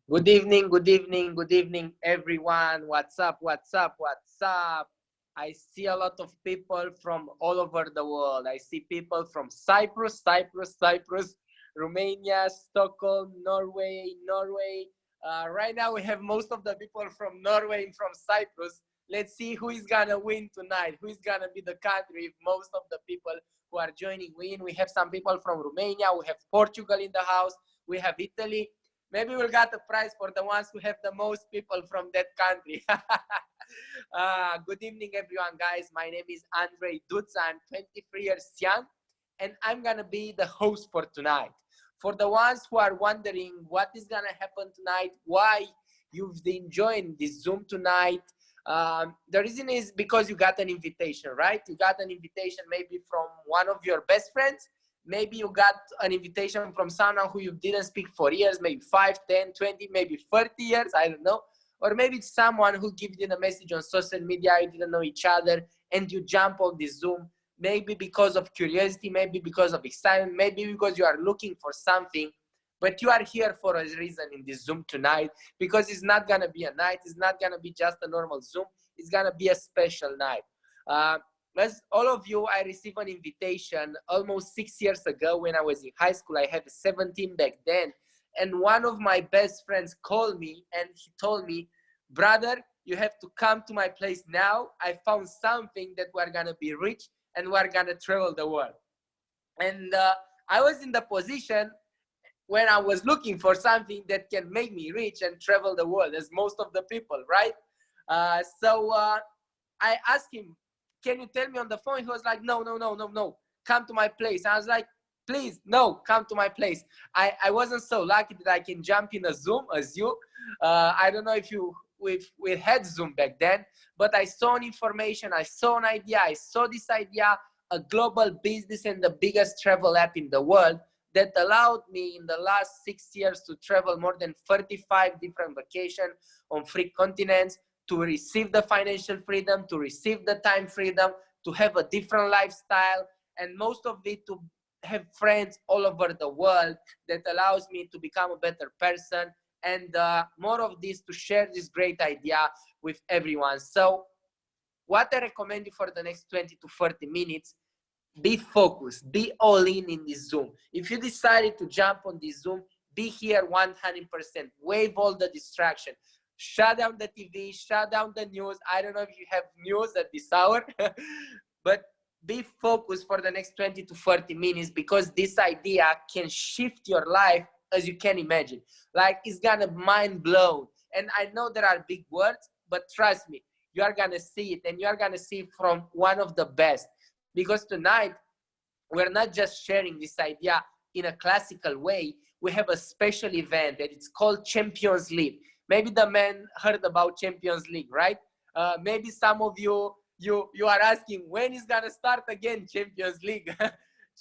Good evening, good evening, good evening, everyone. What's up, what's up, what's up? I see a lot of people from all over the world. I see people from Cyprus, Romania, Stockholm, Norway. Right now we have most of the people from Norway and from Cyprus. Let's see who is gonna win tonight. Who is gonna be the country if most of the people who are joining win. We have some people from Romania. We have Portugal in the house. We have Italy. Maybe we'll get a prize for the ones who have the most people from that country. Good evening, everyone, guys. My name is Andrei Duta. I'm 23 years young, and I'm gonna be the host for tonight. For the ones who are wondering what is gonna happen tonight, why you've been joining this Zoom tonight, the reason is because you got an invitation, right? You got an invitation maybe from one of your best friends. Maybe you got an invitation from someone who you didn't speak for years, maybe 5, 10, 20, maybe 30 years, I don't know. Or maybe it's someone who gives you a message on social media, you didn't know each other, and you jump on this Zoom, maybe because of curiosity, maybe because of excitement, maybe because you are looking for something, but you are here for a reason in this Zoom tonight, because it's not gonna be a night, it's not gonna be just a normal Zoom, it's gonna be a special night. As all of you, I received an invitation almost 6 years ago when I was in high school. I had 17 back then. And one of my best friends called me and he told me, brother, you have to come to my place now. I found something that we're gonna be rich and we're gonna travel the world. And I was in the position when I was looking for something that can make me rich and travel the world, as most of the people, right? So I asked him, can you tell me on the phone? He was like, no, come to my place. I was like, please, no, come to my place. I wasn't so lucky that I can jump in a Zoom as you. I don't know if we had Zoom back then, but I saw an information, I saw an idea, I saw this idea, a global business and the biggest travel app in the world that allowed me in the last 6 years to travel more than 35 different vacations on 3 continents, to receive the financial freedom, to receive the time freedom, to have a different lifestyle, and most of it to have friends all over the world that allows me to become a better person, and more of this to share this great idea with everyone. So what I recommend you for the next 20 to 30 minutes, be focused, be all in this Zoom. If you decided to jump on this Zoom, be here 100%, waive all the distraction. Shut down the TV, shut down the news. I don't know if you have news at this hour, but be focused for the next 20 to 30 minutes because this idea can shift your life as you can imagine. Like it's gonna mind blown. And I know there are big words, but trust me, you are gonna see it and you are gonna see it from one of the best. Because tonight, we're not just sharing this idea in a classical way. We have a special event that it's called Champions League. Maybe the man heard about Champions League, right? Maybe some of you are asking, when is gonna start again Champions League?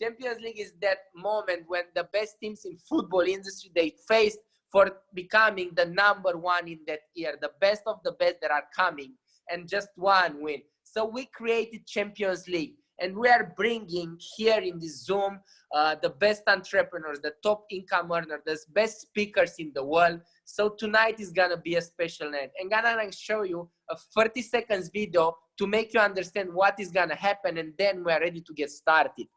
Champions League is that moment when the best teams in football industry, they faced for becoming the #1 in that year, the best of the best that are coming, and just one win. So we created Champions League, and we are bringing here in this Zoom the best entrepreneurs, the top income earners, the best speakers in the world. So tonight is gonna be a special night. I'm gonna show you a 30 seconds video to make you understand what is gonna happen, and then we're ready to get started.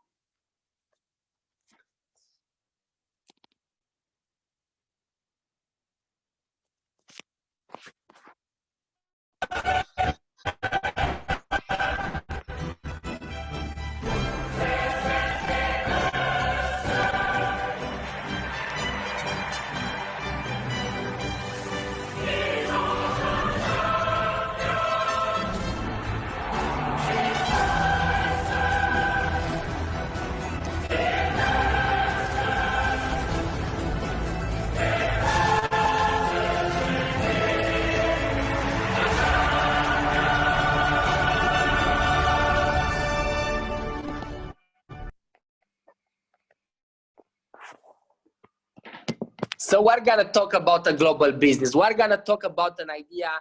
So we're gonna talk about a global business. We're gonna talk about an idea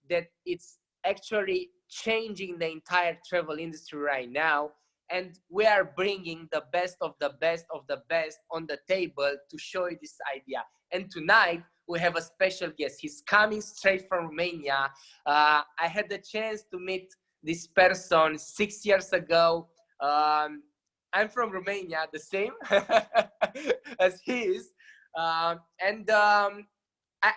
that it's actually changing the entire travel industry right now. And we are bringing the best of the best of the best on the table to show you this idea. And tonight we have a special guest. He's coming straight from Romania. I had the chance to meet this person 6 years ago. I'm from Romania, the same as he is. I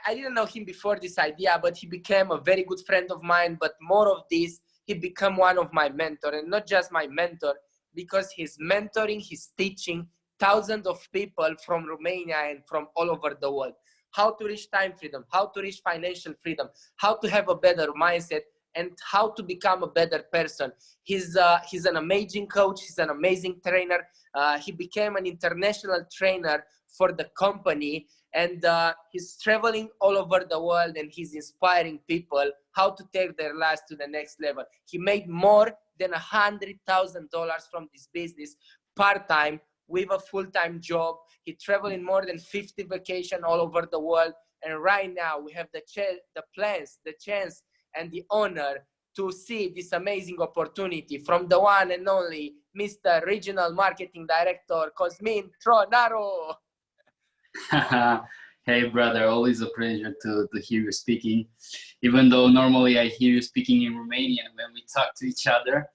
didn't know him before this idea, but he became a very good friend of mine. But more of this, he became one of my mentors, and not just my mentor, because he's mentoring, he's teaching thousands of people from Romania and from all over the world how to reach time freedom, how to reach financial freedom, how to have a better mindset, and how to become a better person. He's an amazing coach. He's an amazing trainer. He became an international trainer for the company, and he's traveling all over the world, and he's inspiring people how to take their lives to the next level. He made more than $100,000 from this business part-time with a full-time job. He traveled in more than 50 vacations all over the world, and right now we have the plans, the chance, and the honor to see this amazing opportunity from the one and only Mr. Regional Marketing Director, Cosmin Tronaru. Hey brother, always a pleasure to hear you speaking, even though normally I hear you speaking in Romanian when we talk to each other.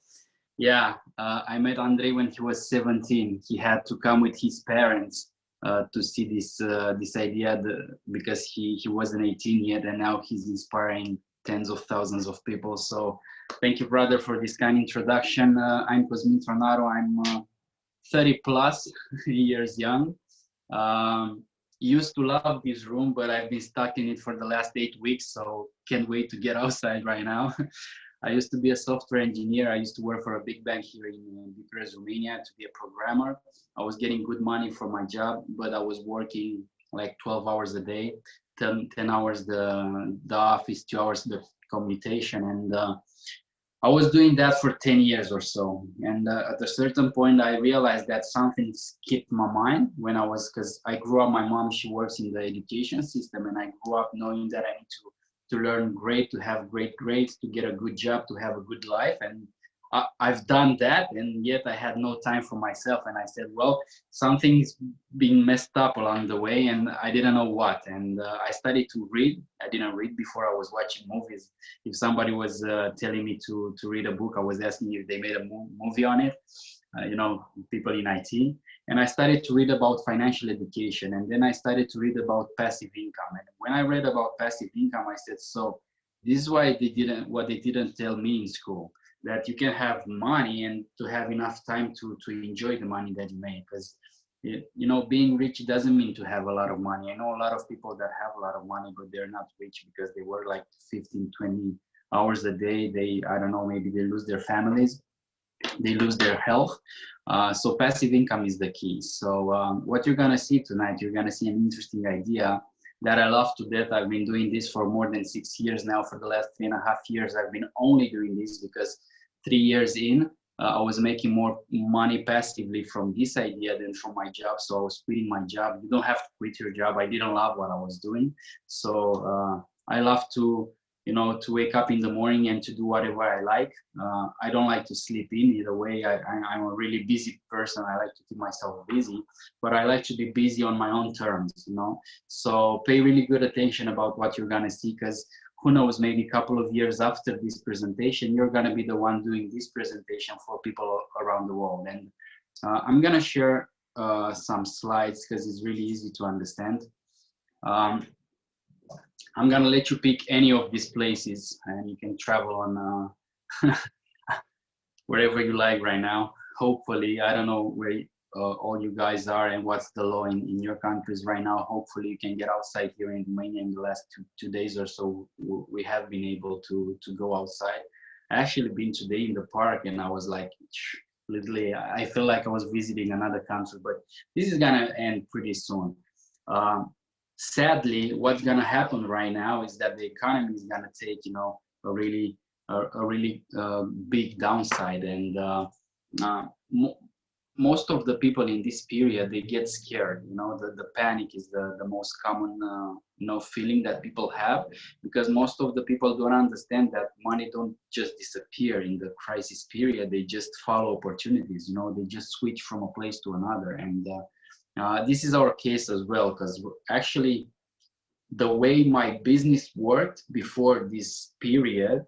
Yeah, I met Andrei when he was 17. He had to come with his parents to see this idea because he wasn't 18 yet, and now he's inspiring tens of thousands of people. So thank you, brother, for this kind introduction. I'm Cosmin Tronaru. I'm 30 plus years young. Used to love this room, but I've been stuck in it for the last 8 weeks, so can't wait to get outside right now. I used to be a software engineer. I used to work for a big bank here in Bucharest, Romania, to be a programmer. I was getting good money for my job, but I was working like 12 hours a day, 10 hours the office, 2 hours the commutation, and I was doing that for 10 years or so. And at a certain point, I realized that something skipped my mind when I was, because I grew up, my mom, she works in the education system, and I grew up knowing that I need to learn great, to have great grades, to get a good job, to have a good life. And I've done that, and yet I had no time for myself. And I said, well, something's being messed up along the way, and I didn't know what. And I started to read. I didn't read before. I was watching movies. If somebody was telling me to read a book, I was asking if they made a movie on it, you know, people in IT. And I started to read about financial education, and then I started to read about passive income. And when I read about passive income, I said, so this is why what they didn't tell me in school, that you can have money and to have enough time to enjoy the money that you make. Because, you know, being rich doesn't mean to have a lot of money. I know a lot of people that have a lot of money, but they're not rich because they work like 15, 20 hours a day. I don't know, maybe they lose their families, they lose their health. So passive income is the key. So what you're gonna see tonight, you're gonna see an interesting idea that I love to death. I've been doing this for more than 6 years now. For the last 3.5 years, I've been only doing this because 3 years in, I was making more money passively from this idea than from my job. So I was quitting my job. You don't have to quit your job. I didn't love what I was doing. So I love to, you know, to wake up in the morning and to do whatever I like. I don't like to sleep in either way. I'm a really busy person. I like to keep myself busy, but I like to be busy on my own terms, you know. So pay really good attention about what you're gonna see, because who knows, maybe a couple of years after this presentation, you're gonna be the one doing this presentation for people around the world. And I'm gonna share some slides because it's really easy to understand. I'm gonna let you pick any of these places and you can travel on wherever you like right now. Hopefully, I don't know where all you guys are and what's the law in your countries right now. Hopefully you can get outside here in Romania. In the last two days or so, we have been able to go outside. I actually been today in the park and I was like, literally, I feel like I was visiting another country, but this is gonna end pretty soon. Sadly, what's gonna happen right now is that the economy is gonna take, you know, a really big downside, and most of the people in this period, they get scared. You know, the panic is the most common you know, feeling that people have, because most of the people don't understand that money don't just disappear in the crisis period. They just follow opportunities. You know, they just switch from a place to another, and this is our case as well, because actually the way my business worked before this period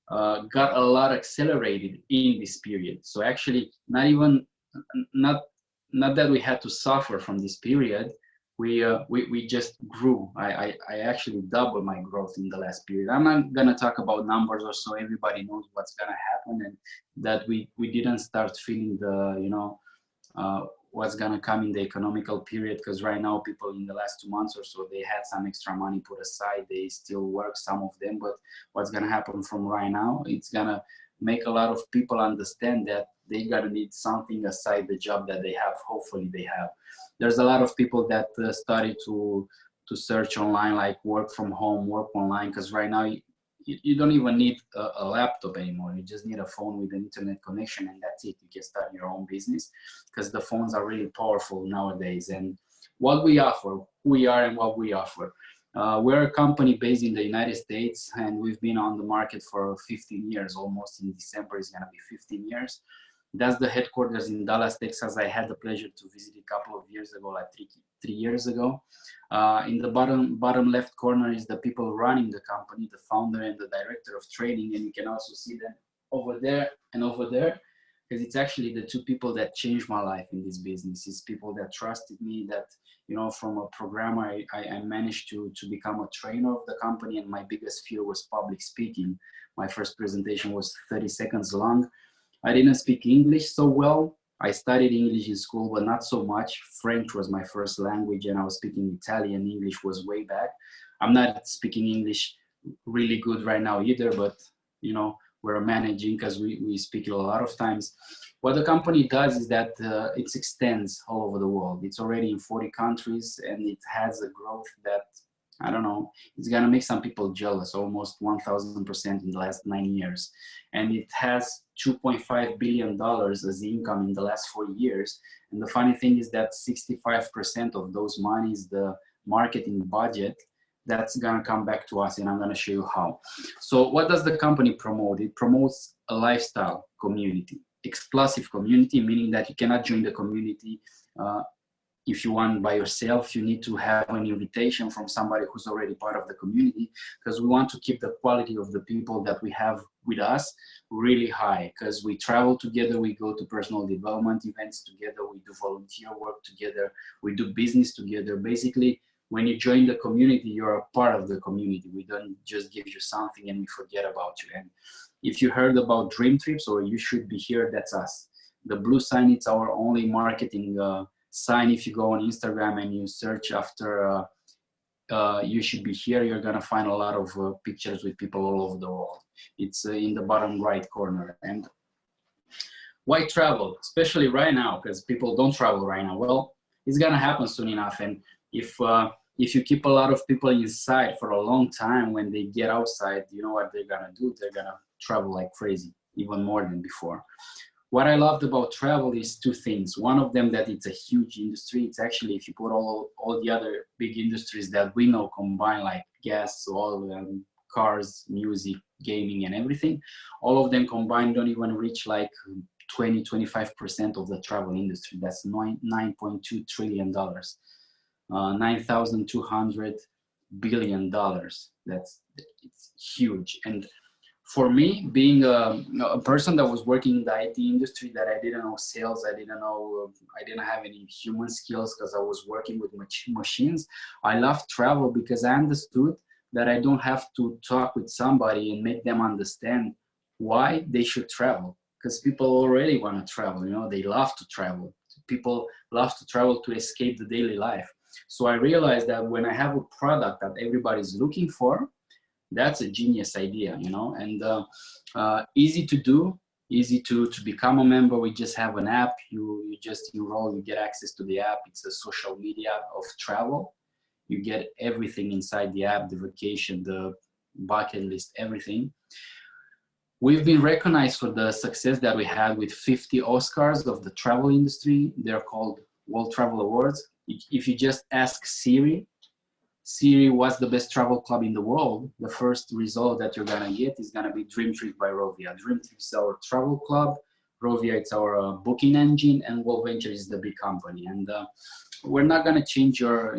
got a lot accelerated in this period. So actually, not that we had to suffer from this period, we just grew. I actually doubled my growth in the last period. I'm not gonna talk about numbers or so. Everybody knows what's gonna happen, and that we didn't start feeling the, you know, what's gonna come in the economical period, because right now people in the last 2 months or so, they had some extra money put aside. They still work, some of them, but what's gonna happen from right now, it's gonna make a lot of people understand that they gotta need something aside the job that they have. Hopefully they have. There's a lot of people that started to search online, like work from home, work online, because right now you don't even need a laptop anymore. You just need a phone with an internet connection, and that's it. You can start your own business, because the phones are really powerful nowadays. And what we offer, who we are and what we offer. We're a company based in the United States, and we've been on the market for 15 years. Almost in December is gonna be 15 years. That's the headquarters in Dallas, Texas. I had the pleasure to visit a couple of years ago, like three years ago. In the bottom left corner is the people running the company, the founder and the director of training, and you can also see them over there and over there, because it's actually the two people that changed my life in this business. It's people that trusted me, that, you know, from a programmer, I managed to become a trainer of the company, and my biggest fear was public speaking. My first presentation was 30 seconds long. I didn't speak English so well. I studied English in school, but not so much. French was my first language, and I was speaking Italian. English was way back. I'm not speaking English really good right now either, but, you know, we're managing, because we speak it a lot of times. What the company does is that it extends all over the world. It's already in 40 countries, and it has a growth that, I don't know, it's gonna make some people jealous, almost 1,000% in the last 9 years. And it has $2.5 billion as income in the last 4 years. And the funny thing is that 65% of those monies, the marketing budget, that's gonna come back to us, and I'm gonna show you how. So what does the company promote? It promotes a lifestyle community, exclusive community, meaning that you cannot join the community if you want by yourself. You need to have an invitation from somebody who's already part of the community, because we want to keep the quality of the people that we have with us really high, because we travel together, we go to personal development events together, we do volunteer work together, we do business together. Basically, when you join the community, you're a part of the community. We don't just give you something and we forget about you. And if you heard about Dream Trips or You Should Be Here, that's us. The blue sign, it's our only marketing sign. If you go on Instagram and you search after You Should Be Here, you're gonna find a lot of pictures with people all over the world. It's in the bottom right corner. And why travel, especially right now? Because people don't travel right now. Well, it's gonna happen soon enough. And if you keep a lot of people inside for a long time, when they get outside, you know what they're gonna do? They're gonna travel like crazy, even more than before. What I loved about travel is two things. One of them, that it's a huge industry. It's actually, if you put all the other big industries that we know combined, like gas, oil, cars, music, gaming, and everything, all of them combined don't even reach like 20–25% of the travel industry. That's $9.2 trillion, $9,200 billion. It's huge. And for me, being a person that was working in the IT industry, that I didn't know sales, I didn't have any human skills because I was working with machines. I loved travel because I understood that I don't have to talk with somebody and make them understand why they should travel. Because people already want to travel, they love to travel. People love to travel to escape the daily life. So I realized that when I have a product that everybody's looking for, that's a genius idea, and easy to do, easy to become a member. We just have an app. You just enroll, you get access to the app. It's a social media of travel. You get everything inside the app, the vacation, the bucket list, everything. We've been recognized for the success that we had with 50 Oscars of the travel industry. They're called World Travel Awards. If you just ask Siri, what's the best travel club in the world, the first result that you're gonna get is gonna be Dream Trip by Rovia. Dream Trip is our travel club, Rovia it's our booking engine, and World Venture is the big company. And we're not gonna change your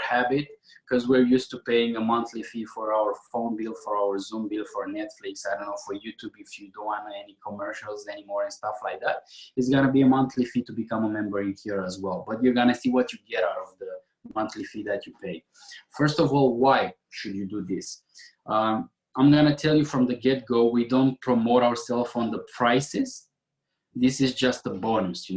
habit, because we're used to paying a monthly fee for our phone bill, for our Zoom bill, for Netflix, I don't know, for YouTube if you don't want any commercials anymore and stuff like that. It's gonna be a monthly fee to become a member in here as well, but you're gonna see what you get out of the monthly fee that you pay. First of all, why should you do this? I'm gonna tell you from the get-go, we don't promote ourselves on the prices. This is just a bonus,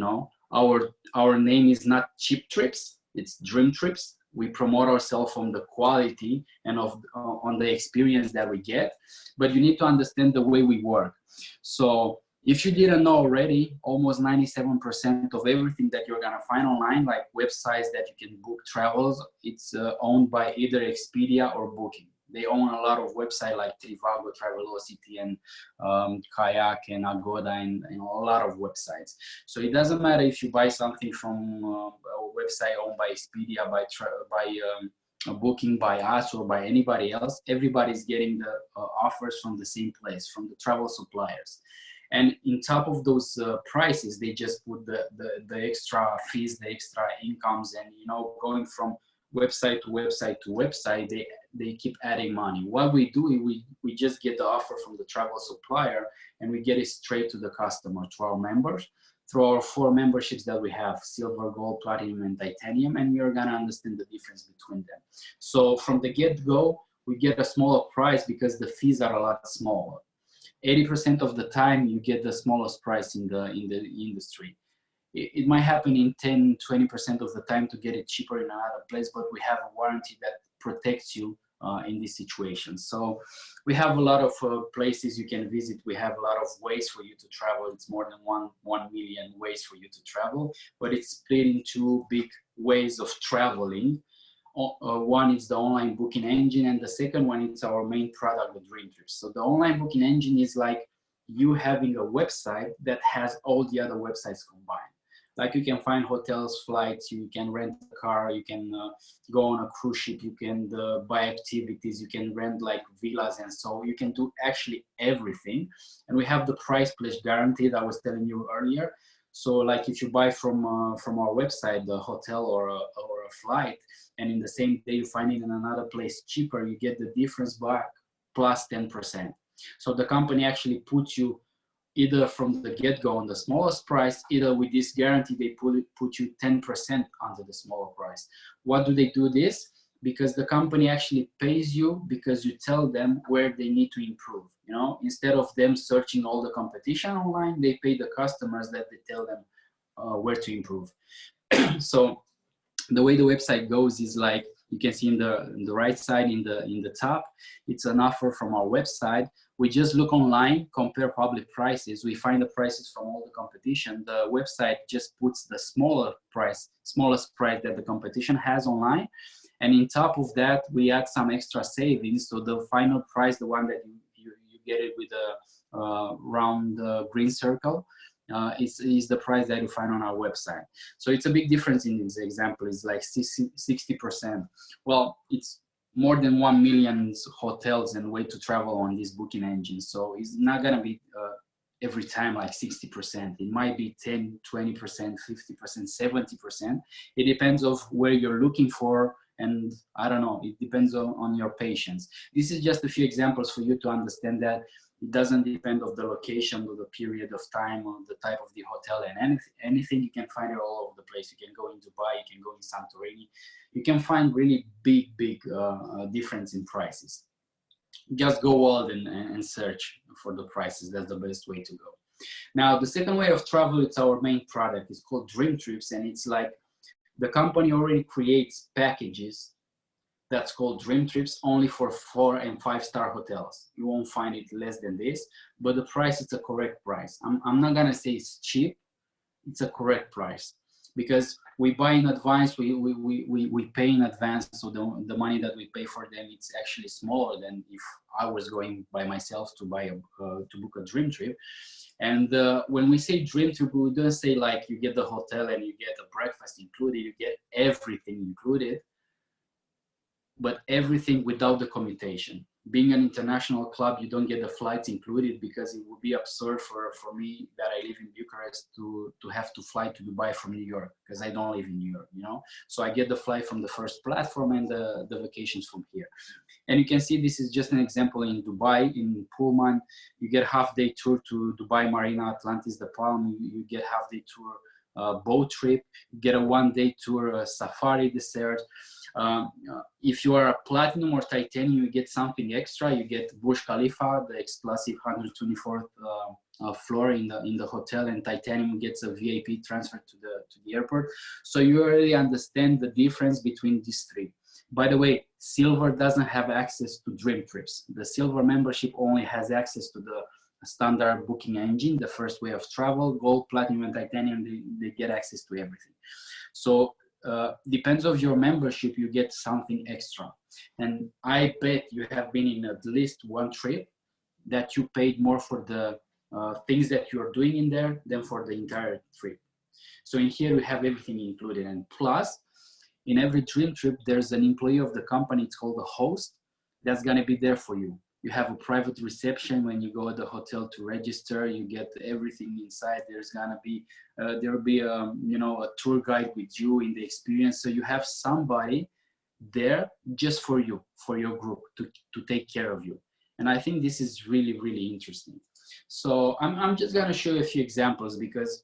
Our name is not Cheap Trips, it's Dream Trips. We promote ourselves on the quality and on the experience that we get, but you need to understand the way we work. So if you didn't know already, almost 97% of everything that you're gonna find online, like websites that you can book travels, it's owned by either Expedia or Booking. They own a lot of websites like Trivago, Travelocity, and Kayak, and Agoda, and a lot of websites. So it doesn't matter if you buy something from a website owned by Expedia, by Booking, by us, or by anybody else. Everybody's getting the offers from the same place, from the travel suppliers. And in top of those prices, they just put the extra fees, the extra incomes, and going from website to website to website, they keep adding money. What we do, we just get the offer from the travel supplier, and we get it straight to the customer, to our members, through our 4 memberships that we have: silver, gold, platinum, and titanium, and you're gonna understand the difference between them. So from the get-go, we get a smaller price because the fees are a lot smaller. 80% of the time, you get the smallest price in the industry. It might happen in 10–20% of the time to get it cheaper in another place, but we have a warranty that protects you in this situation. So we have a lot of places you can visit. We have a lot of ways for you to travel. It's more than 1 million ways for you to travel, but it's split in 2 big ways of traveling. One is the online booking engine, and the second one is our main product, the Dream Trips. So the online booking engine is like you having a website that has all the other websites combined. Like you can find hotels, flights, you can rent a car, you can go on a cruise ship, you can buy activities, you can rent like villas, and so you can do actually everything. And we have the price pledge guarantee that I was telling you earlier. So like if you buy from our website, the hotel or a flight, and in the same day you find it in another place cheaper, you get the difference back plus 10%. So the company actually puts you either from the get-go on the smallest price, either with this guarantee, they put you 10% under the smaller price. What do they do this? Because the company actually pays you because you tell them where they need to improve. Instead of them searching all the competition online, they pay the customers that they tell them where to improve. So the way the website goes is like, you can see in the right side, in the top, it's an offer from our website. We just look online, compare public prices. We find the prices from all the competition. The website just puts the smallest price that the competition has online. And in top of that, we add some extra savings. So the final price, the one that you get it with a round green circle. Is the price that you find on our website. So it's a big difference in this example. It's like 60%. Well, it's more than 1 million hotels and way to travel on this booking engine. So it's not gonna be every time like 60%. It might be 10, 20%, 50%, 70%. It depends of where you're looking for, and I don't know, it depends on your patience. This is just a few examples for you to understand that it doesn't depend on the location or the period of time or the type of the hotel, and anything you can find it all over the place. You can go in Dubai, you can go in Santorini. You can find really big difference in prices. Just go out and search for the prices. That's the best way to go. Now, the second way of travel, it's our main product. It's called Dream Trips, and it's like the company already creates packages that's called Dream Trips only for 4- and 5-star hotels. You won't find it less than this, but the price is a correct price. I'm not gonna say it's cheap, it's a correct price, because we buy in advance, we pay in advance, so the money that we pay for them, it's actually smaller than if I was going by myself to buy to book a Dream Trip. And when we say Dream Trip, we don't say like you get the hotel and you get a breakfast included, you get everything included, but everything without the commutation. Being an international club, you don't get the flights included, because it would be absurd for me that I live in Bucharest to have to fly to Dubai from New York, because I don't live in New York, you know? So I get the flight from the first platform and the vacations from here. And you can see this is just an example in Dubai, in Pullman. You get half-day tour to Dubai Marina, Atlantis, the Palm. You get half-day tour boat trip. You get a 1-day tour safari desert. If you are a platinum or titanium, you get something extra. You get Burj Khalifa, the exclusive 124th floor in the hotel, and titanium gets a VIP transfer to the airport. So you already understand the difference between these three. By the way, silver doesn't have access to Dream Trips. The silver membership only has access to the standard booking engine, the first way of travel. Gold, platinum, and titanium, they get access to everything. So depends of your membership, you get something extra. And I bet you have been in at least one trip that you paid more for the things that you're doing in there than for the entire trip. So in here we have everything included, and plus in every Dream Trip there's an employee of the company, it's called a host, that's going to be there for you. You have a private reception when you go to the hotel to register. You get everything inside. There's gonna be there will be you know, a tour guide with you in the experience. So you have somebody there just for you, for your group, to take care of you. And I think this is really interesting. So I'm just gonna show you a few examples, because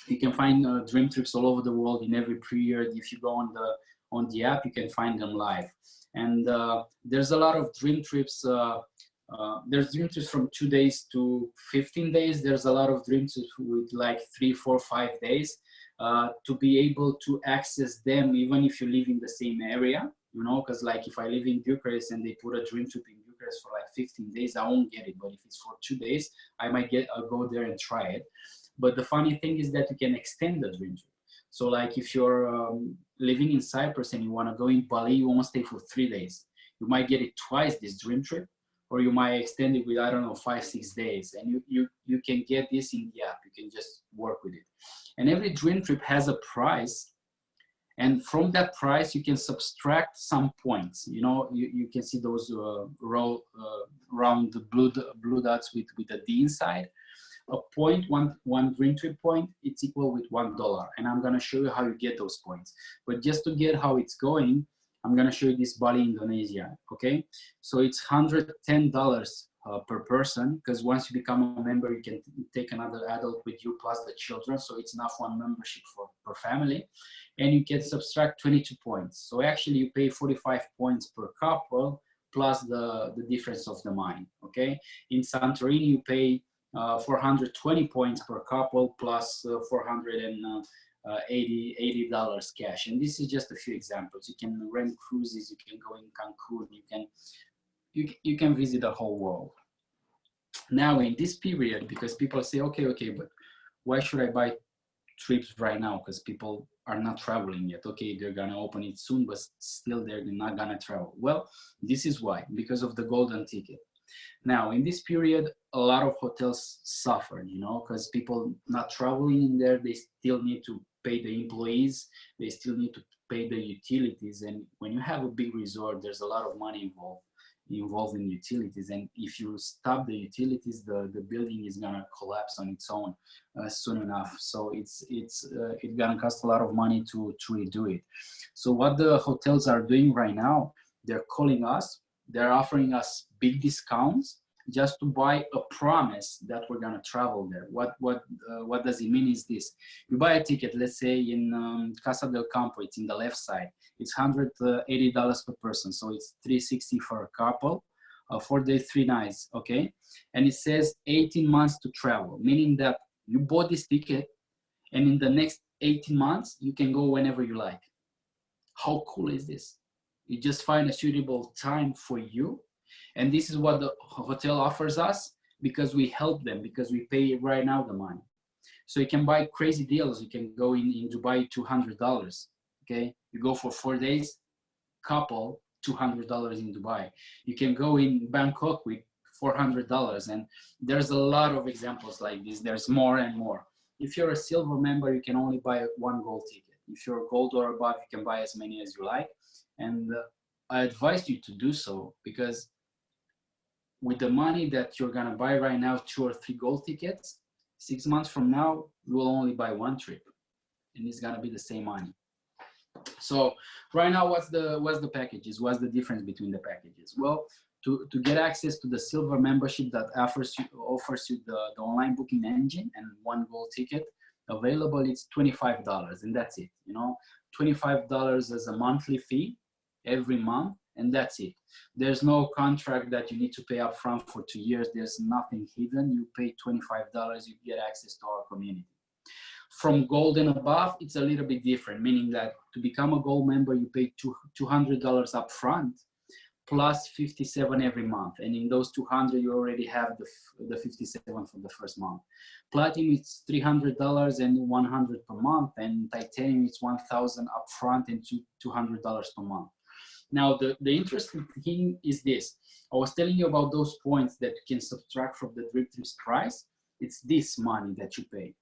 you can find Dream Trips all over the world in every period. If you go on the app, you can find them live. And there's a lot of Dream Trips. There's Dream Trips from 2 days to 15 days. There's a lot of Dream Trips with like 3, 4, 5 days to be able to access them, even if you live in the same area, you know, because like if I live in Bucharest and they put a Dream Trip in Bucharest for like 15 days, I won't get it. But if it's for 2 days, I'll go there and try it. But the funny thing is that you can extend the Dream Trip. So like if you're living in Cyprus and you want to go in Bali, you won't stay for 3 days. You might get it twice, this Dream Trip, or you might extend it with, I don't know, 5, 6 days. And you can get this in the app. You can just work with it. And every Dream Trip has a price. And from that price, you can subtract some points. You know, you can see those round blue dots with a D inside. A point, one Dream Trip point, it's equal with $1. And I'm gonna show you how you get those points. But just to get how it's going, I'm gonna show you this Bali, Indonesia, okay? So it's $110 per person, because once you become a member, you can take another adult with you plus the children. So it's enough one membership per family. And you can subtract 22 points. So actually you pay 45 points per couple plus the difference of the money, okay? In Santorini, you pay 420 points per couple plus $480 cash. And this is just a few examples. You can rent cruises, you can go in Cancun, you can visit the whole world. Now in this period, because people say, okay, but why should I buy trips right now? Because people are not traveling yet. Okay, they're gonna open it soon, but still they're not gonna travel. Well, this is why, because of the golden ticket. Now, in this period, a lot of hotels suffered, you know, because people not traveling in there, they still need to pay the employees, they still need to pay the utilities. And when you have a big resort, there's a lot of money involved in utilities. And if you stop the utilities, the building is gonna collapse on its own soon enough. So it's gonna cost a lot of money to redo it. So what the hotels are doing right now, they're calling us, they're offering us big discounts just to buy a promise that we're gonna travel there. What does it mean is this: you buy a ticket, let's say in Casa del Campo, it's in the left side. It's $180 per person, so it's $360 for a couple, 4 days, 3 nights, okay? And it says 18 months to travel, meaning that you bought this ticket, and in the next 18 months, you can go whenever you like. How cool is this? You just find a suitable time for you. And this is what the hotel offers us, because we help them, because we pay right now the money. So you can buy crazy deals. You can go in Dubai, $200, okay? You go for 4 days, couple, $200 in Dubai. You can go in Bangkok with $400. And there's a lot of examples like this. There's more and more. If you're a silver member, you can only buy 1 gold ticket. If you're a gold or above, you can buy as many as you like. And I advise you to do so, because with the money that you're gonna buy right now, 2 or 3 gold tickets, 6 months from now, you will only buy 1 trip, and it's gonna be the same money. So right now, what's the packages? What's the difference between the packages? Well, to get access to the silver membership that offers you the online booking engine and 1 gold ticket available, it's $25, and that's it. You know, $25 as a monthly fee every month, and that's it. There's no contract that you need to pay up front for 2 years. There's nothing hidden. You pay $25, you get access to our community. From gold and above, it's a little bit different, meaning that to become a gold member, you pay $200 up front, plus 57 every month. And in those 200, you already have the 57 for the first month. Platinum, it's $300 and $100 per month. And titanium, it's $1,000 up front and $200 per month. Now, the interesting thing is this. I was telling you about those points that you can subtract from the Dream Trips price. It's this money that you pay.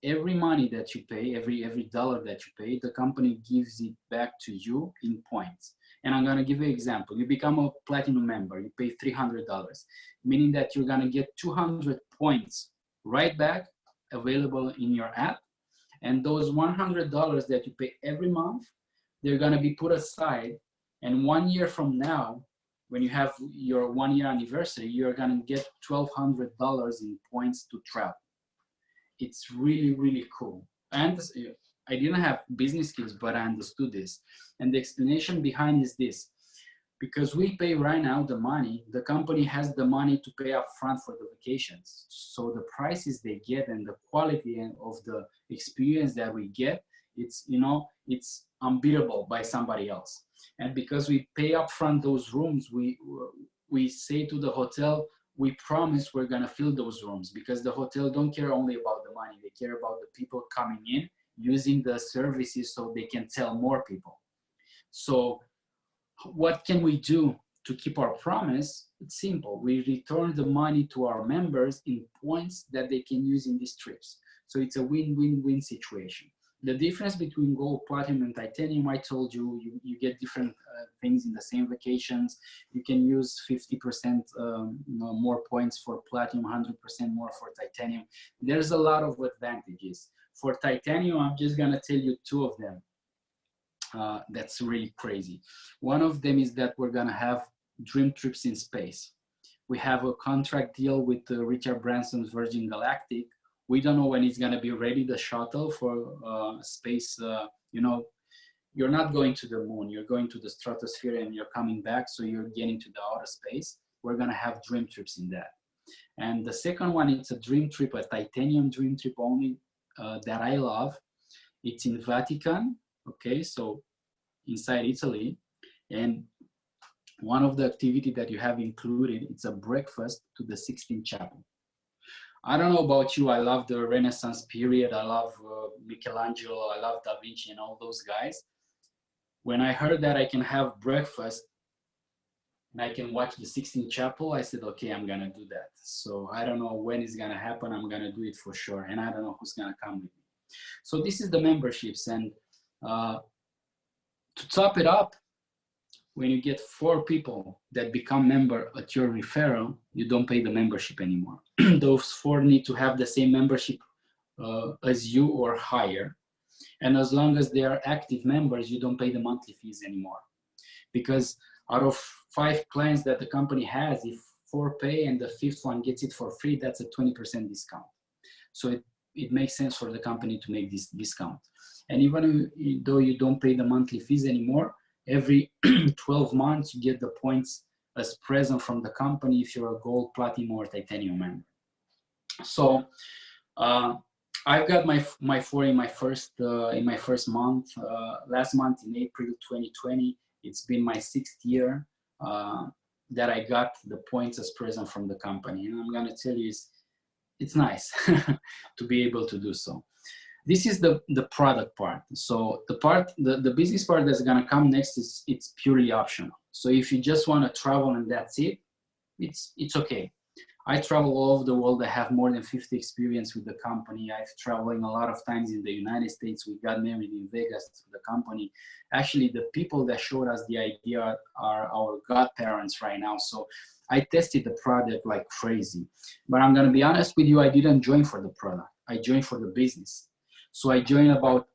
Every money that you pay, every dollar that you pay, the company gives it back to you in points. And I'm gonna give you an example. You become a platinum member, you pay $300, meaning that you're gonna get 200 points right back available in your app. And those $100 that you pay every month, they're gonna be put aside. And 1 year from now, when you have your 1 year anniversary, you're gonna get $1,200 in points to travel. It's really, really cool. And I didn't have business skills, but I understood this. And the explanation behind is this: because we pay right now the money, the company has the money to pay up front for the vacations. So the prices they get and the quality of the experience that we get, it's, you know, it's unbeatable by somebody else. And because we pay up front those rooms, we say to the hotel, we promise we're gonna fill those rooms, because the hotel don't care only about the money, they care about the people coming in, using the services so they can tell more people. So what can we do to keep our promise? It's simple. We return the money to our members in points that they can use in these trips. So it's a win-win-win situation. The difference between gold, platinum, and titanium, I told you, you get different things in the same vacations. You can use 50% more points for platinum, 100% more for titanium. There's a lot of advantages. For titanium, I'm just gonna tell you 2 of them. That's really crazy. One of them is that we're gonna have Dream Trips in space. We have a contract deal with Richard Branson's Virgin Galactic. We don't know when it's gonna be ready, the shuttle for space. You know, you're not going to the moon, you're going to the stratosphere and you're coming back, so you're getting to the outer space. We're gonna have Dream Trips in that. And the second one, it's a dream trip, a titanium dream trip only, that I love. It's in Vatican, okay, so inside Italy. And one of the activity that you have included, it's a breakfast to the Sixtine Chapel. I don't know about you, I love the Renaissance period, I love Michelangelo, I love Da Vinci and all those guys. When I heard that I can have breakfast and I can watch the 16th chapel, I said, okay, I'm gonna do that. So I don't know when it's gonna happen. I'm gonna do it for sure, and I don't know who's gonna come with me. So this is the memberships, and to top it up, when you get 4 people that become member at your referral, you don't pay the membership anymore. Those 4 need to have the same membership as you or higher. And as long as they are active members, you don't pay the monthly fees anymore. Because out of 5 clients that the company has, if 4 pay and the 5th one gets it for free, that's a 20% discount. So it makes sense for the company to make this discount. And even though you don't pay the monthly fees anymore, every 12 months you get the points as present from the company if you're a gold, platinum, or titanium member. So I've got my 4 in my first month. Last month in April 2020, it's been my 6th year that I got the points as present from the company, and I'm gonna tell you, it's nice to be able to do so. This is the product part. So the business part that's gonna come next is it's purely optional. So if you just want to travel and that's it, it's okay. I travel all over the world. I have more than 50 experience with the company. I've traveling a lot of times in the United States. We got married in Vegas to the company. Actually, the people that showed us the idea are our godparents right now. So I tested the product like crazy. But I'm gonna be honest with you, I didn't join for the product. I joined for the business. So I joined about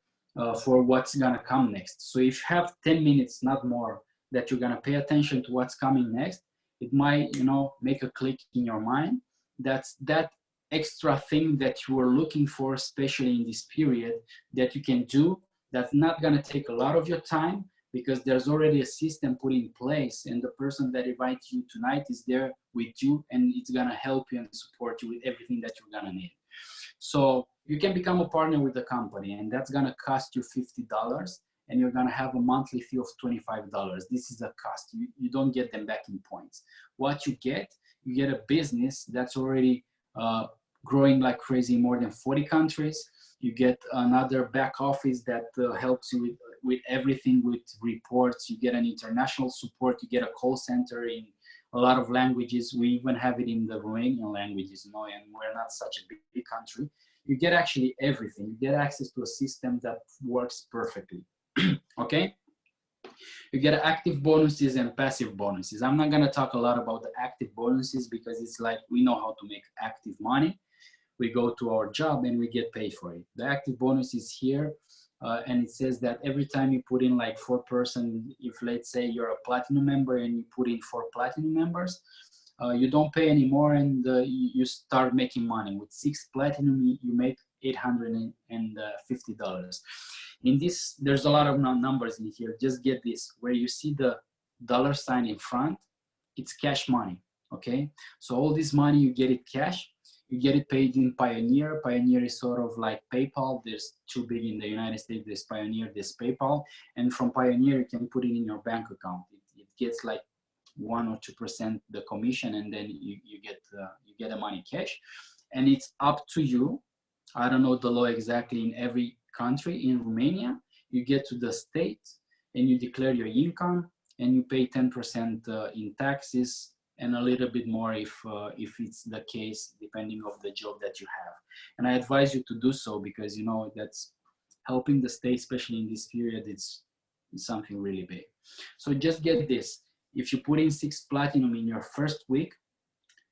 for what's gonna come next. So if you have 10 minutes, not more, that you're gonna pay attention to what's coming next, it might, you know, make a click in your mind. That's that extra thing that you are looking for, especially in this period, that you can do. That's not gonna take a lot of your time because there's already a system put in place, and the person that invites you tonight is there with you, and it's gonna help you and support you with everything that you're gonna need. So you can become a partner with the company, and that's gonna cost you $50. And you're gonna have a monthly fee of $25. This is a cost. You don't get them back in points. What you get a business that's already growing like crazy in more than 40 countries. You get another back office that helps you with everything, with reports. You get an international support. You get a call center in a lot of languages. We even have it in the Romanian languages, you know, and we're not such a big country. You get actually everything. You get access to a system that works perfectly. Okay, you get active bonuses and passive bonuses. I'm not going to talk a lot about the active bonuses because it's like we know how to make active money. We go to our job and we get paid for it. The active bonus is here, and it says that every time you put in like 4 person, if let's say you're a platinum member and you put in 4 platinum members, you don't pay anymore, and you start making money. With 6 platinum, you make $850. In this, there's a lot of numbers in here. Just get this, where you see the $sign in front, it's cash money, okay? So all this money, you get it cash, you get it paid in Pioneer. Pioneer is sort of like PayPal. There's 2 big in the United States, there's Pioneer, there's PayPal. And from Pioneer, you can put it in your bank account. It gets like 1 or 2% the commission, and then you get the money cash. And it's up to you. I don't know the law exactly in every country. In Romania, you get to the state and you declare your income and you pay 10% in taxes, and a little bit more if it's the case, depending of the job that you have. And I advise you to do so because, you know, that's helping the state, especially in this period. It's something really big. So just get this. If you put in 6 platinum in your first week,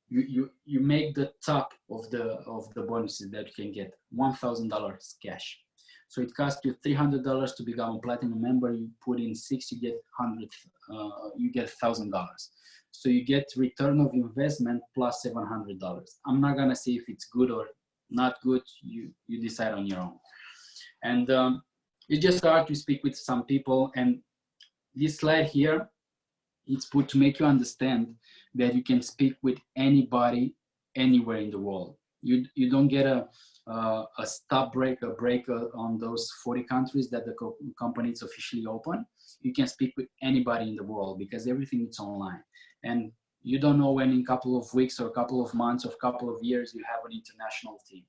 you make the top of the bonuses that you can get, $1,000 cash. So it costs you $300 to become a platinum member. You put in 6, you get $1,000. So you get return of investment plus $700. I'm not gonna say if it's good or not good. You decide on your own. And you just start to speak with some people. And this slide here, it's put to make you understand that you can speak with anybody anywhere in the world. You don't get a stop break, a break on those 40 countries that the company is officially open. You can speak with anybody in the world because everything is online. And you don't know when in a couple of weeks or a couple of months or a couple of years you have an international team.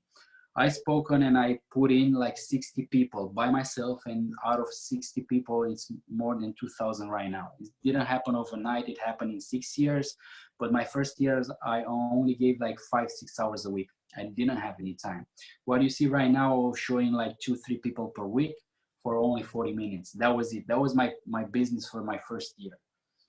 I spoken and I put in like 60 people by myself, and out of 60 people, it's more than 2,000 right now. It didn't happen overnight. It happened in 6 years, but my first years, I only gave like 5-6 hours a week. I didn't have any time. What you see right now, showing like 2-3 people per week for only 40 minutes. That was it. That was my business for my first year.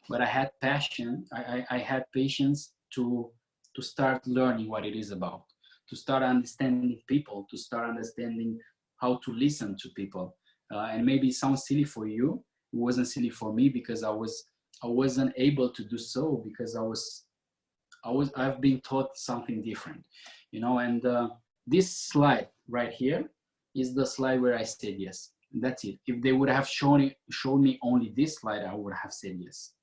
But I had passion. I had patience to start learning what it is about, to start understanding people, to start understanding how to listen to people. And maybe it sounds silly for you. It wasn't silly for me, because I wasn't able to do so, because I've been taught something different, you know. And this slide right here is the slide where I said yes. That's it. If they would have shown me only this slide, I would have said yes,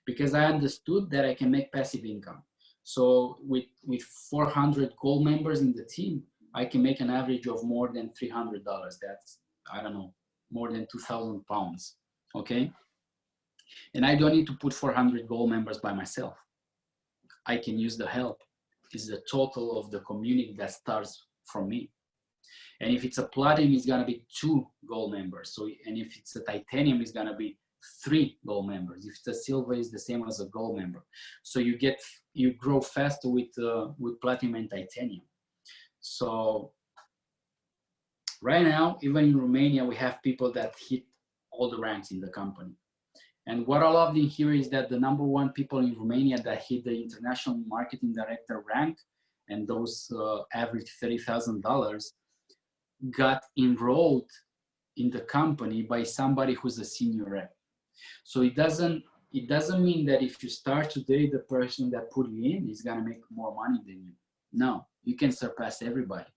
because I understood that I can make passive income. So with 400 gold members in the team, I can make an average of more than $300. That's, I don't know, more than 2,000 pounds, okay? And I don't need to put 400 gold members by myself. I can use the help. It's the total of the community that starts from me. And if it's a platinum, it's gonna be 2 gold members. So, and if it's a titanium, it's gonna be 3 gold members. If it's a silver, it's the same as a gold member. So you grow faster with platinum and titanium. So right now, even in Romania, we have people that hit all the ranks in the company. And what I love in here is that the #1 people in Romania that hit the international marketing director rank, and those average $30,000, got enrolled in the company by somebody who's a senior rep. So it doesn't mean that if you start today, the person that put you in is gonna make more money than you. No, you can surpass everybody.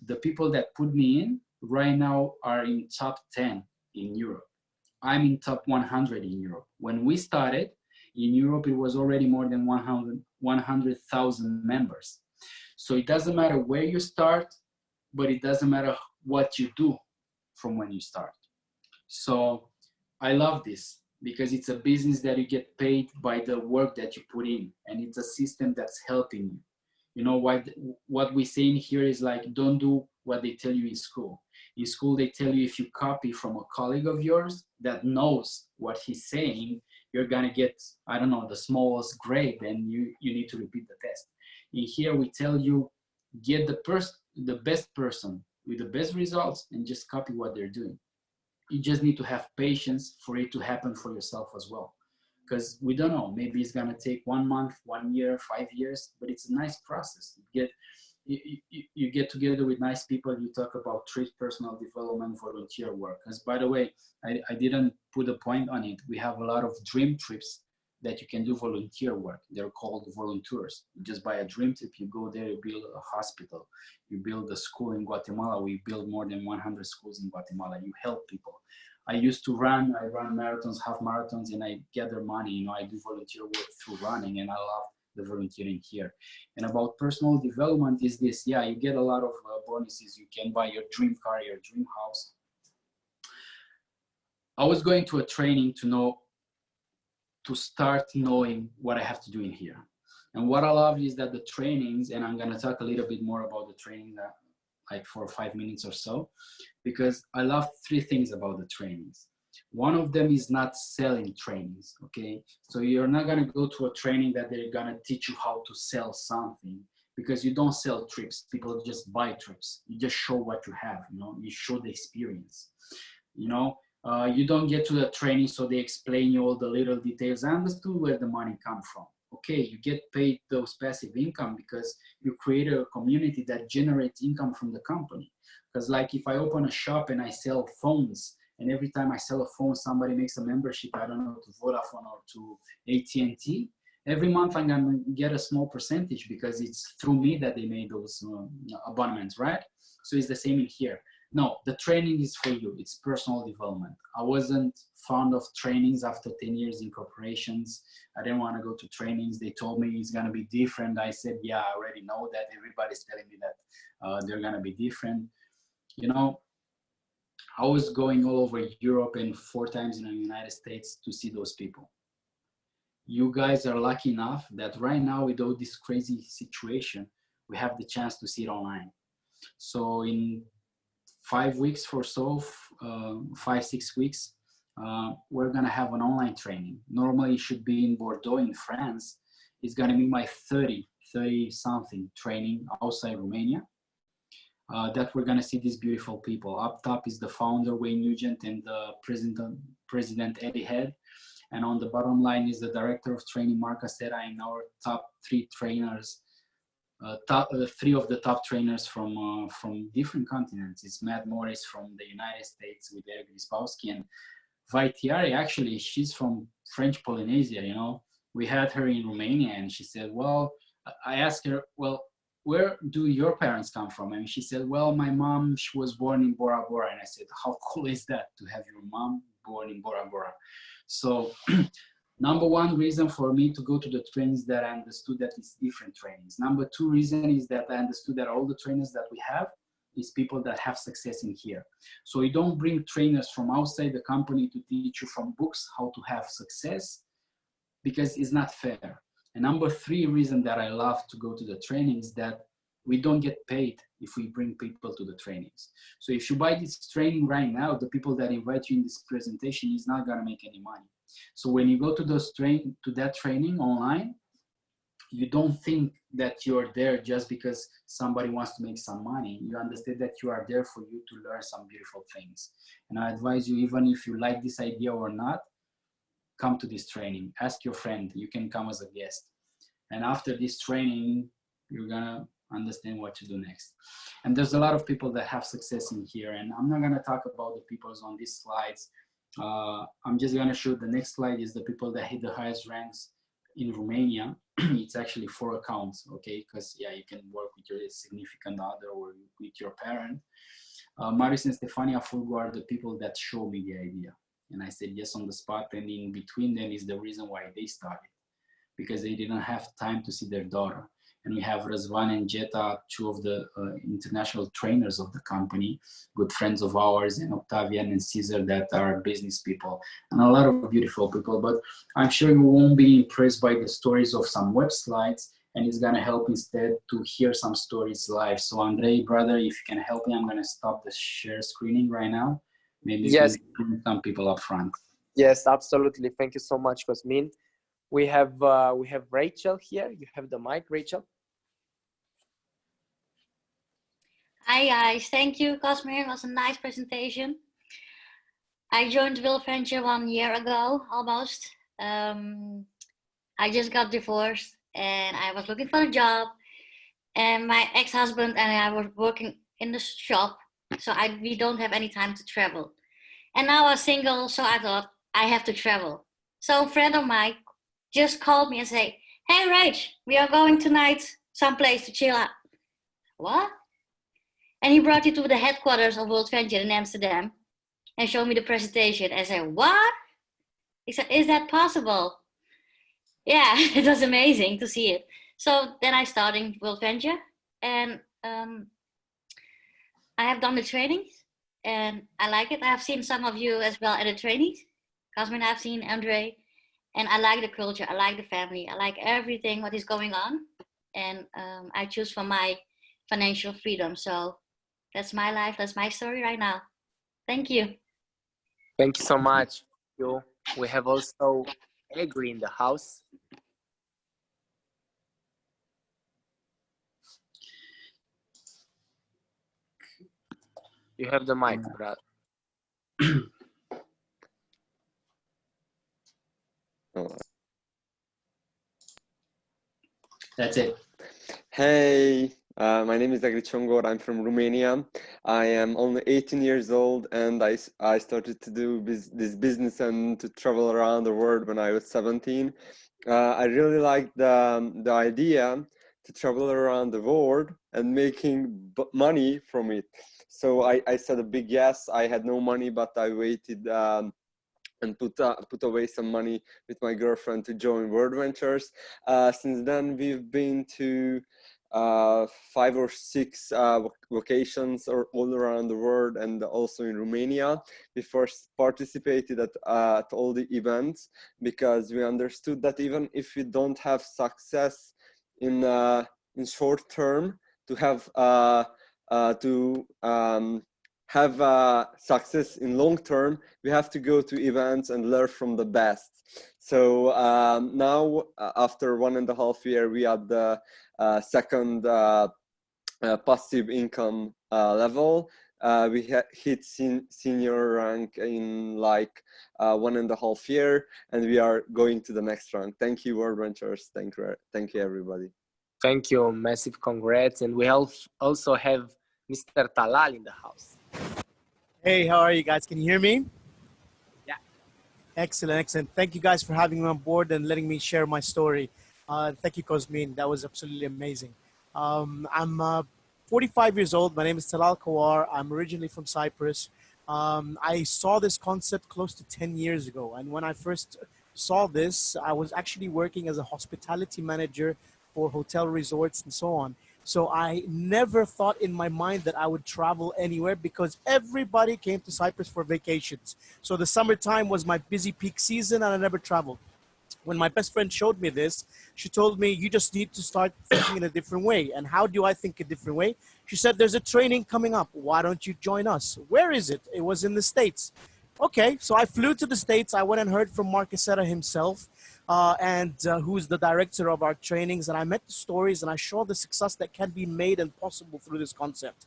The people that put me in right now are in top 10 in Europe. I'm in top 100 in Europe. When we started in Europe, it was already more than 100,000 members. So it doesn't matter where you start, but it doesn't matter what you do from when you start. So I love this, because it's a business that you get paid by the work that you put in, and it's a system that's helping you. You know, what we say in here is like, don't do what they tell you in school. In school, they tell you if you copy from a colleague of yours that knows what he's saying, you're gonna get, I don't know, the smallest grade, and you need to repeat the test. In here, we tell you, get the best person with the best results and just copy what they're doing. You just need to have patience for it to happen for yourself as well. Because we don't know, maybe it's gonna take 1 month, 1 year, 5 years, but it's a nice process. You get together with nice people, you talk about trips, personal development, volunteer work. Because by the way, I didn't put a point on it. We have a lot of dream trips that you can do volunteer work. They're called volunteers. You just buy a dream trip, you go there, you build a hospital, you build a school in Guatemala. We build more than 100 schools in Guatemala. You help people. I run marathons, half marathons, and I gather money. You know, I do volunteer work through running, and I love the volunteering here. And about personal development is this, yeah, you get a lot of bonuses. You can buy your dream car, your dream house. I was going to a training to start knowing what I have to do in here. And what I love is that the trainings, and I'm gonna talk a little bit more about the training, like for 5 minutes or so, because I love 3 things about the trainings. One of them is not selling trainings, okay? So you're not gonna go to a training that they're gonna teach you how to sell something, because you don't sell trips. People just buy trips. You just show what you have, you know, you show the experience, you know? You don't get to the training so they explain you all the little details. I understood where the money comes from. Okay, you get paid those passive income because you create a community that generates income from the company. Because like if I open a shop and I sell phones, and every time I sell a phone, somebody makes a membership, I don't know, to Vodafone or to AT&T, every month I'm gonna get a small percentage because it's through me that they made those abonnements, right? So it's the same in here. No, the training is for you. It's personal development. I wasn't fond of trainings after 10 years in corporations. I didn't want to go to trainings. They told me it's going to be different. I said, yeah, I already know that. Everybody's telling me that they're going to be different. You know, I was going all over Europe and 4 times in the United States to see those people. You guys are lucky enough that right now, with all this crazy situation, we have the chance to see it online. So in 5 weeks or so, 5-6 weeks, we're gonna have an online training. Normally it should be in Bordeaux in France. It's gonna be my 30 something training outside Romania. That we're gonna see these beautiful people. Up top is the founder Wayne Nugent and the president Eddie Head. And on the bottom line is the director of training, Marca Serra, and our top 3 trainers, 3 of the top trainers from different continents. It's Matt Morris from the United States with Eric Lispowski, and Vaitiari, actually, she's from French Polynesia, you know. We had her in Romania, and she said, well, I asked her, well, where do your parents come from? And she said, well, my mom, she was born in Bora Bora. And I said, how cool is that to have your mom born in Bora Bora? So number 1 reason for me to go to the trainings that I understood that it's different trainings. Number 2 reason is that I understood that all the trainers that we have is people that have success in here. So you don't bring trainers from outside the company to teach you from books how to have success, because it's not fair. And number 3 reason that I love to go to the training is that we don't get paid if we bring people to the trainings. So if you buy this training right now, the people that invite you in this presentation is not gonna make any money. So when you go to that training online, you don't think that you're there just because somebody wants to make some money. You understand that you are there for you to learn some beautiful things. And I advise you, even if you like this idea or not, come to this training. Ask your friend, you can come as a guest. And after this training, you're gonna understand what to do next. And there's a lot of people that have success in here, and I'm not gonna talk about the people on these slides. I'm just gonna show the next slide is the people that hit the highest ranks in Romania. It's actually 4 accounts, okay? Because yeah, you can work with your significant other or with your parent. Marius and Stefania Fulgo are the people that showed me the idea. And I said yes on the spot, and in between them is the reason why they started, because they didn't have time to see their daughter. And we have Razvan and Jeta, 2 of the international trainers of the company, good friends of ours, and Octavian and Caesar that are business people, and a lot of beautiful people. But I'm sure you won't be impressed by the stories of some web slides, and it's gonna help instead to hear some stories live. So Andrei, brother, if you can help me, I'm gonna stop the share screening right now. Maybe you Yes. can bring some people up front. Yes, absolutely. Thank you so much, Cosmin. We have Rachel here. You have the mic, Rachel. Hi guys, thank you, Cosmin. It was a nice presentation. I joined Will Venture 1 year ago, almost. I just got divorced and I was looking for a job, and my ex-husband and I were working in the shop, so we don't have any time to travel. And now I'm single, so I thought I have to travel. So a friend of mine just called me and said, hey Rach, we are going tonight someplace to chill out. What? And he brought you to the headquarters of World Venture in Amsterdam and showed me the presentation. And I said, what? He said, is that possible? Yeah, it was amazing to see it. So then I started World Venture, and I have done the trainings and I like it. I have seen some of you as well at the trainings. Cosmin, I've seen Andrei, and I like the culture. I like the family. I like everything what is going on. And I choose for my financial freedom. So that's my life. That's my story right now. Thank you. Thank you so much. We have also Egri in the house. You have the mic, brother. That's it. Hey, my name is Egri Chongor. I'm from Romania. I am only 18 years old, and I started to do this business and to travel around the world when I was 17. I really liked the idea to travel around the world and making money from it. So I said a big yes. I had no money, but I waited and put away some money with my girlfriend to join World Ventures. Since then, we've been to 5 or 6 locations all around the world, and also in Romania. We first participated at all the events because we understood that even if we don't have success in short term, to have to have success in long term, we have to go to events and learn from the best. So now, after 1.5 years, we are the second passive income level. We hit senior rank in like 1.5 years, and we are going to the next rank. Thank you, World Ventures. Thank you, everybody. Thank you, massive congrats. And we also have Mr. Talal in the house. Hey, how are you guys? Can you hear me? Yeah. Excellent, excellent. Thank you guys for having me on board and letting me share my story. Thank you, Cosmin. That was absolutely amazing. I'm 45 years old. My name is Talal Kawar. I'm originally from Cyprus. I saw this concept close to 10 years ago. And when I first saw this, I was actually working as a hospitality manager for hotel resorts and so on. So I never thought in my mind that I would travel anywhere because everybody came to Cyprus for vacations. So the summertime was my busy peak season and I never traveled. When my best friend showed me this, she told me, you just need to start thinking in a different way. And how do I think a different way? She said, there's a training coming up. Why don't you join us? Where is it? It was in the States. Okay, so I flew to the States. I went and heard from Mark Casetta himself, who's the director of our trainings. And I met the stories and I saw the success that can be made and possible through this concept.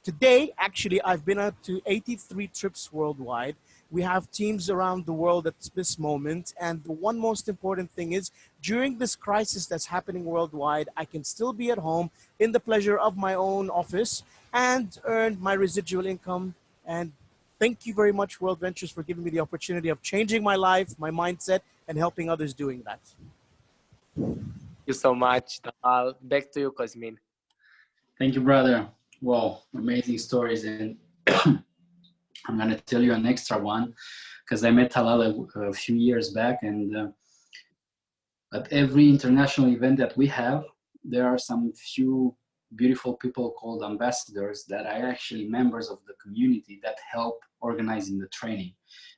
Today, actually, I've been up to 83 trips worldwide. We have teams around the world at this moment. And the one most important thing is during this crisis that's happening worldwide, I can still be at home in the pleasure of my own office and earn my residual income. And thank you very much, World Ventures, for giving me the opportunity of changing my life, my mindset, and helping others doing that. Thank you so much, Talal. Back to you, Cosmin. Thank you, brother. Wow, amazing stories. And I'm going to tell you an extra one because I met Talal a few years back, and at every international event that we have, there are some few beautiful people called ambassadors that are actually members of the community that help organizing the training,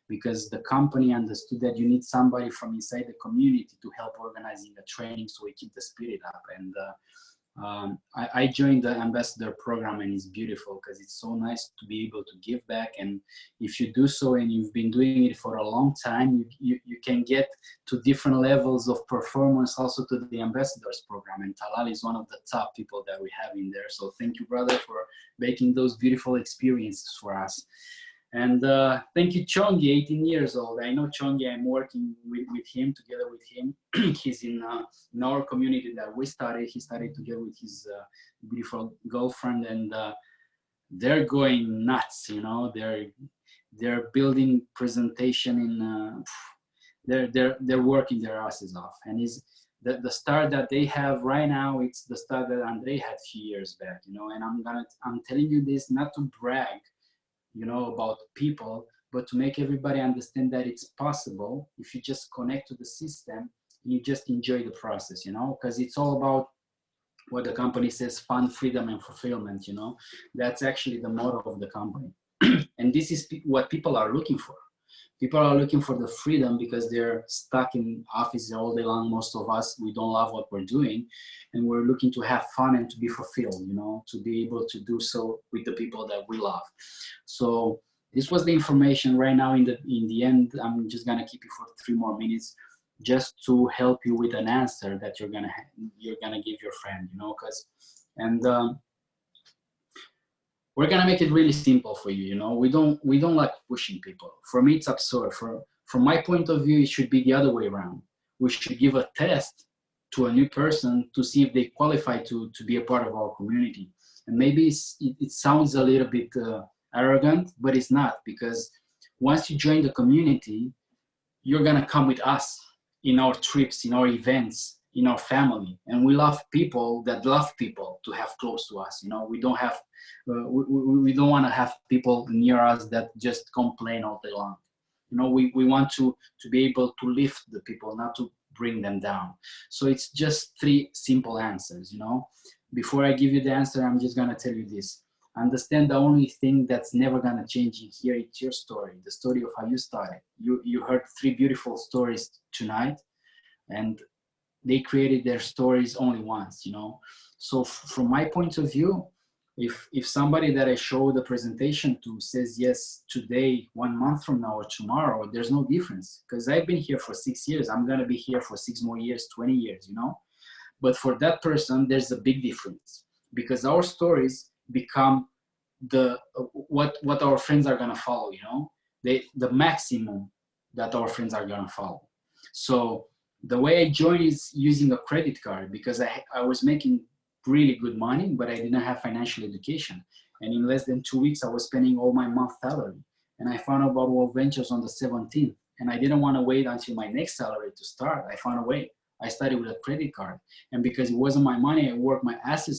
because the company understood that you need somebody from inside the community to help organizing the training so we keep the spirit up. And I joined the ambassador program, and it's beautiful because it's so nice to be able to give back. And if you do so and you've been doing it for a long time, you can get to different levels of performance also to the ambassadors program. And Talal is one of the top people that we have in there. So thank you, brother, for making those beautiful experiences for us. And thank you, Chongi, 18 years old. I know Chongi, I'm working with him, together with him. He's in our community that we started. He started together with his beautiful girlfriend, and they're going nuts, you know. They're building presentation in, they're working their asses off. And the start that they have right now, it's the start that Andrei had a few years back, you know. And I'm telling you this not to brag, you know, about people, but to make everybody understand that it's possible if you just connect to the system and you just enjoy the process, you know, because it's all about what the company says, fun, freedom, and fulfillment, you know. That's actually the motto of the company. And this is what people are looking for. People are looking for the freedom because they're stuck in offices all day long. Most of us, we don't love what we're doing, and we're looking to have fun and to be fulfilled, you know, to be able to do so with the people that we love. So this was the information. Right now in the end, I'm just gonna keep you for 3 more minutes just to help you with an answer that you're gonna give your friend, you know, we're gonna make it really simple for you, you know. We don't like pushing people. For me, it's absurd. From my point of view, it should be the other way around. We should give a test to a new person to see if they qualify to be a part of our community. And maybe it sounds a little bit arrogant, but it's not, because once you join the community, you're gonna come with us in our trips, in our events, in our family. And we love people that love people to have close to us. You know, we don't have, we don't want to have people near us that just complain all day long. You know, we want to be able to lift the people, not to bring them down. So it's just 3 simple answers, you know. Before I give you the answer, I'm just gonna tell you this. Understand the only thing that's never gonna change in here, it's your story, the story of how you started. You heard 3 beautiful stories tonight, and they created their stories only once, you know. So from my point of view, If somebody that I show the presentation to says yes today, 1 month from now or tomorrow, there's no difference, because I've been here for 6 years. I'm gonna be here for 6 more years, 20 years, you know. But for that person, there's a big difference, because our stories become the what our friends are gonna follow, you know, the maximum that our friends are gonna follow. So the way I joined is using a credit card, because I was making really good money, but I didn't have financial education. And in less than 2 weeks, I was spending all my month salary. And I found out about World Ventures on the 17th. And I didn't want to wait until my next salary to start. I found a way. I started with a credit card. And because it wasn't my money, I worked my ass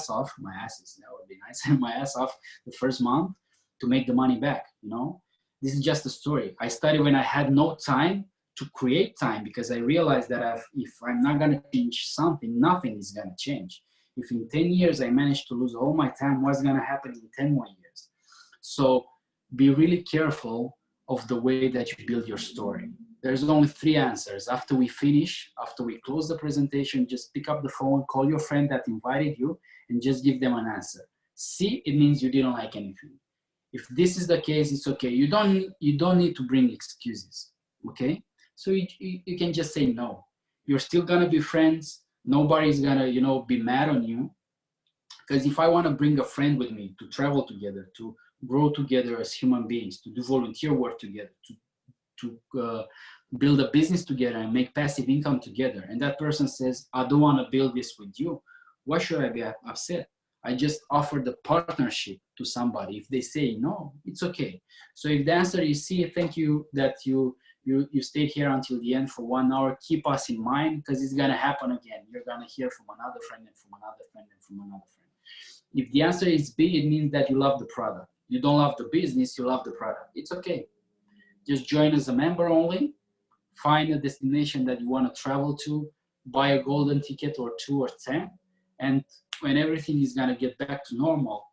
off, that would be nice, my ass off the first month to make the money back, you know? This is just a story. I started when I had no time to create time, because I realized that if I'm not gonna change something, nothing is gonna change. If in 10 years I managed to lose all my time, what's gonna happen in 10 more years? So be really careful of the way that you build your story. There's only 3 answers. After we finish, after we close the presentation, just pick up the phone, call your friend that invited you, and just give them an answer. C, it means you didn't like anything. If this is the case, it's okay. You don't need to bring excuses, okay? So you can just say no. You're still gonna be friends. Nobody's gonna, you know, be mad on you. Because if I wanna bring a friend with me to travel together, to grow together as human beings, to do volunteer work together, to build a business together and make passive income together, and that person says, I don't wanna build this with you, why should I be upset? I just offered the partnership to somebody. If they say no, it's okay. So if the answer is C, thank you that you stayed here until the end for 1 hour. Keep us in mind, because it's gonna happen again. You're gonna hear from another friend and from another friend and from another friend. If the answer is B, it means that you love the product. You don't love the business, you love the product. It's okay. Just join as a member only. Find a destination that you wanna travel to, buy a golden ticket or 2 or 10, and when everything is gonna get back to normal,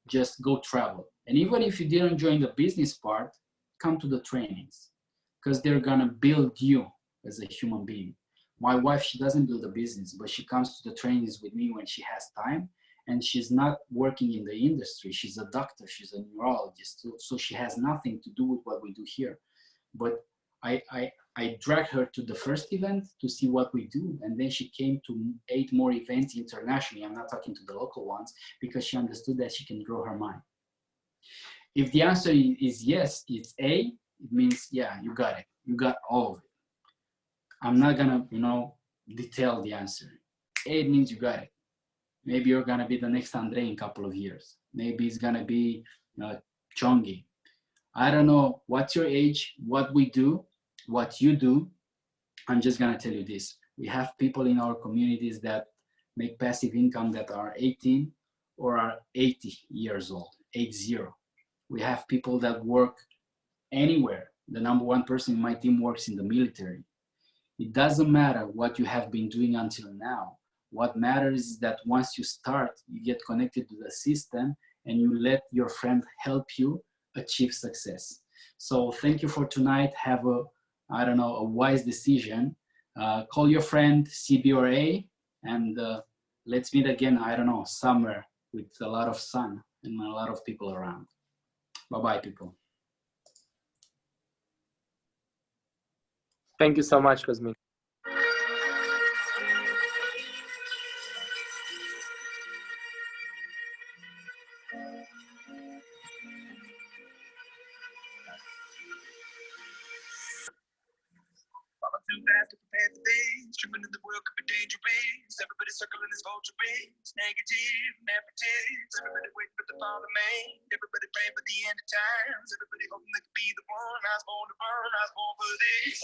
just go travel. And even if you didn't join the business part, come to the trainings, because they're gonna build you as a human being. My wife, she doesn't build a business, but she comes to the trainings with me when she has time, and she's not working in the industry. She's a doctor, she's a neurologist, so she has nothing to do with what we do here. But I dragged her to the first event to see what we do, and then she came to 8 more events internationally. I'm not talking to the local ones, because she understood that she can grow her mind. If the answer is yes, it's A, it means, yeah, you got it. You got all of it. I'm not gonna, you know, detail the answer. A, it means you got it. Maybe you're gonna be the next Andrei in a couple of years. Maybe it's gonna be Chongi. I don't know what's your age, what we do, what you do. I'm just gonna tell you this. We have people in our communities that make passive income that are 18 or are 80 years old, 80. We have people that work anywhere. The #1 person in my team works in the military. It doesn't matter what you have been doing until now. What matters is that once you start, you get connected to the system and you let your friend help you achieve success. So thank you for tonight. Have a wise decision. Call your friend CB or A, and let's meet again, somewhere with a lot of sun and a lot of people around. Bye-bye, people. Thank you so much, Cosmin. Streaming in the world could be dangerous. Everybody circling this vulture race. Negative, negatives. Everybody waiting for the fall of man. Everybody praying for the end of times. Everybody hoping they could be the one. I was born to run. I was born for this.